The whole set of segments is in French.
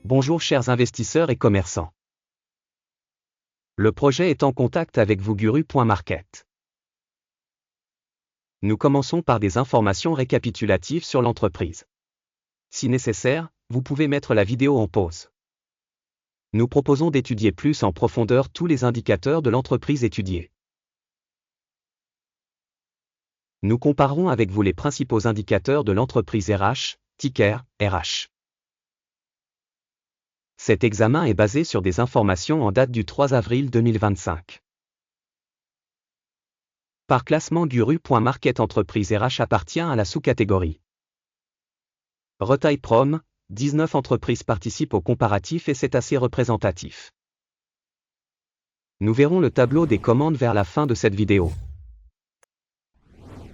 Bonjour chers investisseurs et commerçants. Le projet est en contact avec vous Guru.market. Nous commençons par des informations récapitulatives sur l'entreprise. Si nécessaire, vous pouvez mettre la vidéo en pause. Nous proposons d'étudier plus en profondeur tous les indicateurs de l'entreprise étudiée. Nous comparerons avec vous les principaux indicateurs de l'entreprise RH, ticker, RH. Cet examen est basé sur des informations en date du 3 avril 2025. Par classement Guru.market, entreprise RH appartient à la sous-catégorie Retail Prom, 19 entreprises participent au comparatif et c'est assez représentatif. Nous verrons le tableau des commandes vers la fin de cette vidéo.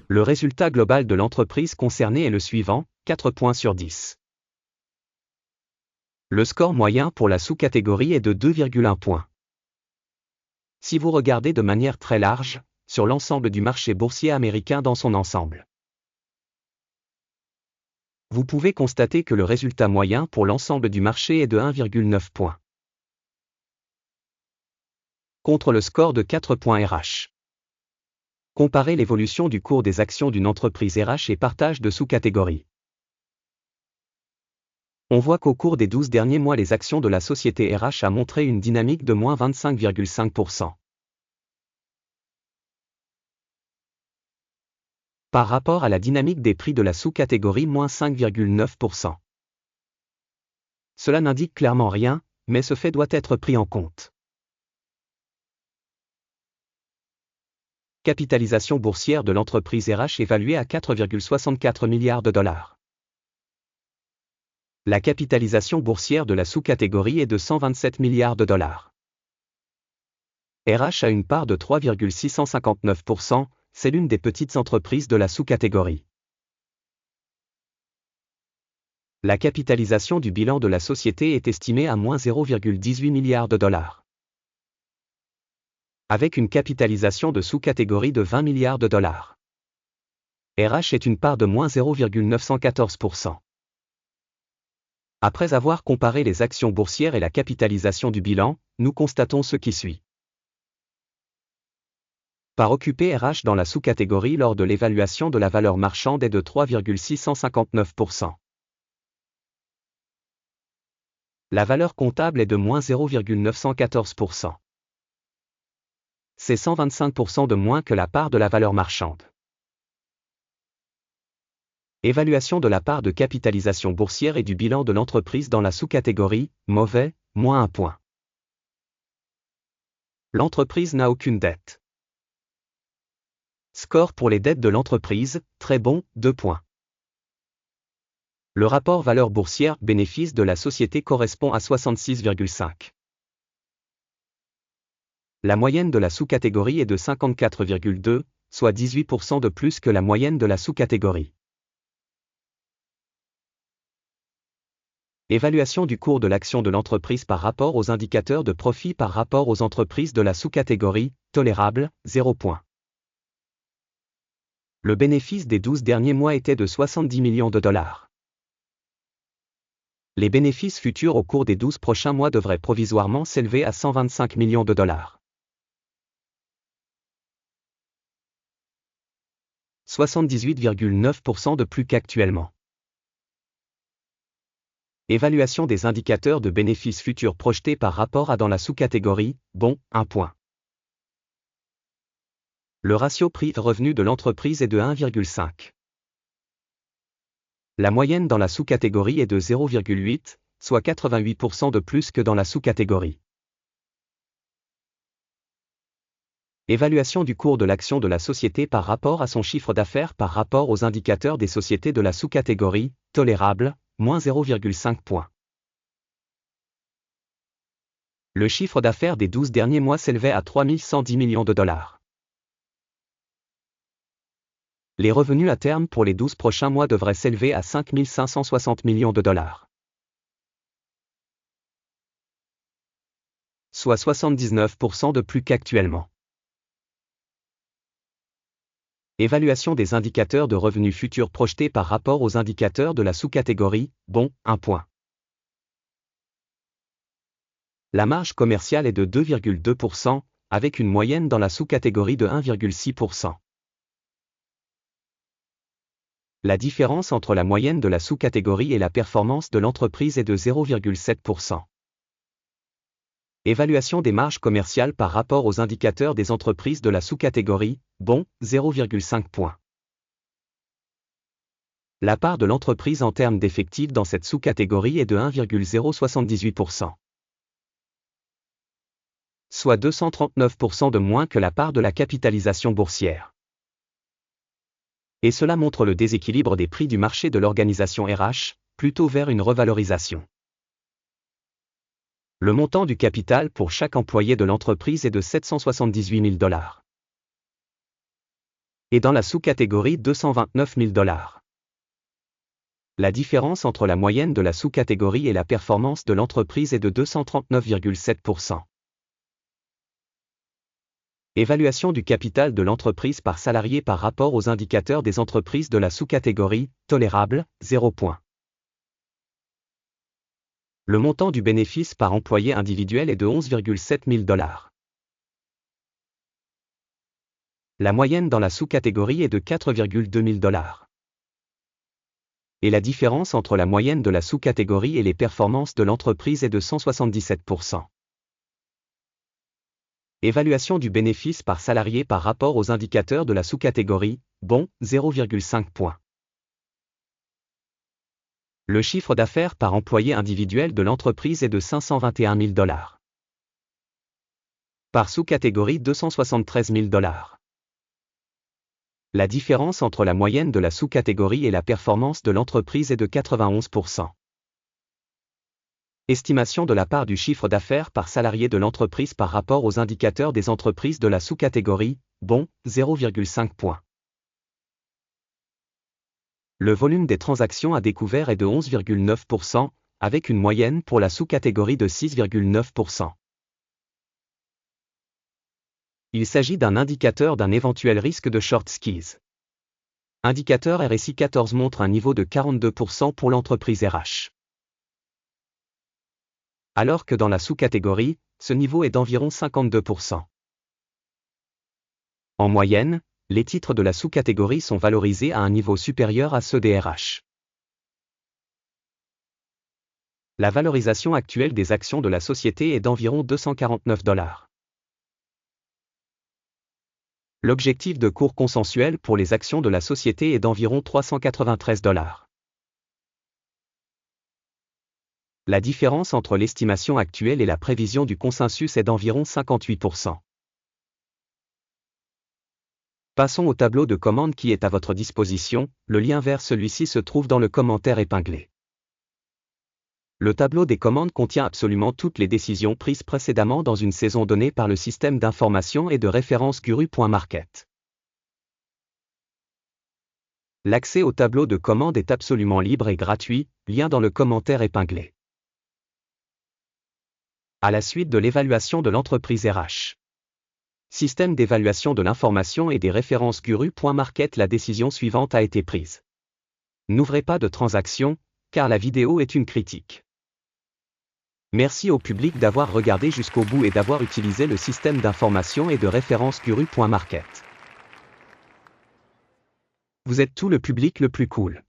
Le résultat global de l'entreprise concernée est le suivant, 4 points sur 10. Le score moyen pour la sous-catégorie est de 2,1 points. Si vous regardez de manière très large, sur l'ensemble du marché boursier américain dans son ensemble, vous pouvez constater que le résultat moyen pour l'ensemble du marché est de 1,9 points. Contre le score de 4 points RH. Comparez l'évolution du cours des actions d'une entreprise RH et partage de sous-catégories. On voit qu'au cours des 12 derniers mois, les actions de la société RH a montré une dynamique de moins 25,5%. Par rapport à la dynamique des prix de la sous-catégorie moins 5,9%. Cela n'indique clairement rien, mais ce fait doit être pris en compte. Capitalisation boursière de l'entreprise RH évaluée à 4,64 milliards de dollars. La capitalisation boursière de la sous-catégorie est de 127 milliards de dollars. RH a une part de 3,659%, c'est l'une des petites entreprises de la sous-catégorie. La capitalisation du bilan de la société est estimée à moins 0,18 milliards de dollars. Avec une capitalisation de sous-catégorie de 20 milliards de dollars. RH est une part de moins 0,914%. Après avoir comparé les actions boursières et la capitalisation du bilan, nous constatons ce qui suit. Part occupée RH dans la sous-catégorie lors de l'évaluation de la valeur marchande est de 3,659%. La valeur comptable est de moins 0,914%. C'est 125% de moins que la part de la valeur marchande. Évaluation de la part de capitalisation boursière et du bilan de l'entreprise dans la sous-catégorie, mauvais, moins 1 point. L'entreprise n'a aucune dette. Score pour les dettes de l'entreprise, très bon, 2 points. Le rapport valeur boursière bénéfice de la société correspond à 66,5. La moyenne de la sous-catégorie est de 54,2, soit 18% de plus que la moyenne de la sous-catégorie. Évaluation du cours de l'action de l'entreprise par rapport aux indicateurs de profit par rapport aux entreprises de la sous-catégorie, tolérable, 0 points. Le bénéfice des 12 derniers mois était de 70 millions de dollars. Les bénéfices futurs au cours des 12 prochains mois devraient provisoirement s'élever à 125 millions de dollars. 78,9% de plus qu'actuellement. Évaluation des indicateurs de bénéfices futurs projetés par rapport à dans la sous-catégorie, bon, 1 point. Le ratio prix-revenu de l'entreprise est de 1,5. La moyenne dans la sous-catégorie est de 0,8, soit 88% de plus que dans la sous-catégorie. Évaluation du cours de l'action de la société par rapport à son chiffre d'affaires par rapport aux indicateurs des sociétés de la sous-catégorie, tolérable, moins 0,5 points. Le chiffre d'affaires des 12 derniers mois s'élevait à 3110 millions de dollars. Les revenus à terme pour les 12 prochains mois devraient s'élever à 5560 millions de dollars. Soit 79% de plus qu'actuellement. Évaluation des indicateurs de revenus futurs projetés par rapport aux indicateurs de la sous-catégorie, bon, 1 point. La marge commerciale est de 2,2%, avec une moyenne dans la sous-catégorie de 1,6%. La différence entre la moyenne de la sous-catégorie et la performance de l'entreprise est de 0,7%. Évaluation des marges commerciales par rapport aux indicateurs des entreprises de la sous-catégorie, bon, 0,5 points. La part de l'entreprise en termes d'effectifs dans cette sous-catégorie est de 1,078%. Soit 239% de moins que la part de la capitalisation boursière. Et cela montre le déséquilibre des prix du marché de l'organisation RH, plutôt vers une revalorisation. Le montant du capital pour chaque employé de l'entreprise est de 778 000 $. Et dans la sous-catégorie 229 000 $. La différence entre la moyenne de la sous-catégorie et la performance de l'entreprise est de 239,7%. Évaluation du capital de l'entreprise par salarié par rapport aux indicateurs des entreprises de la sous-catégorie, tolérable, 0 points. Le montant du bénéfice par employé individuel est de 11,7 000 $. La moyenne dans la sous-catégorie est de 4,2 000 $. Et la différence entre la moyenne de la sous-catégorie et les performances de l'entreprise est de 177%. Évaluation du bénéfice par salarié par rapport aux indicateurs de la sous-catégorie, bon, 0,5 points. Le chiffre d'affaires par employé individuel de l'entreprise est de 521 000 $. Par sous-catégorie 273 000 $. La différence entre la moyenne de la sous-catégorie et la performance de l'entreprise est de 91%. Estimation de la part du chiffre d'affaires par salarié de l'entreprise par rapport aux indicateurs des entreprises de la sous-catégorie, bon, 0,5 points. Le volume des transactions à découvert est de 11,9%, avec une moyenne pour la sous-catégorie de 6,9%. Il s'agit d'un indicateur d'un éventuel risque de short squeeze. Indicateur RSI 14 montre un niveau de 42% pour l'entreprise RH. Alors que dans la sous-catégorie, ce niveau est d'environ 52%. En moyenne, les titres de la sous-catégorie sont valorisés à un niveau supérieur à ceux des RH. La valorisation actuelle des actions de la société est d'environ 249 $. L'objectif de cours consensuel pour les actions de la société est d'environ 393 $. La différence entre l'estimation actuelle et la prévision du consensus est d'environ 58%. Passons au tableau de commande qui est à votre disposition, le lien vers celui-ci se trouve dans le commentaire épinglé. Le tableau des commandes contient absolument toutes les décisions prises précédemment dans une saison donnée par le système d'information et de référence Guru.market. L'accès au tableau de commande est absolument libre et gratuit, lien dans le commentaire épinglé. À la suite de l'évaluation de l'entreprise RH. Système d'évaluation de l'information et des références Guru.market. La décision suivante a été prise. N'ouvrez pas de transaction, car la vidéo est une critique. Merci au public d'avoir regardé jusqu'au bout et d'avoir utilisé le système d'information et de référence Guru.market. Vous êtes tout le public le plus cool.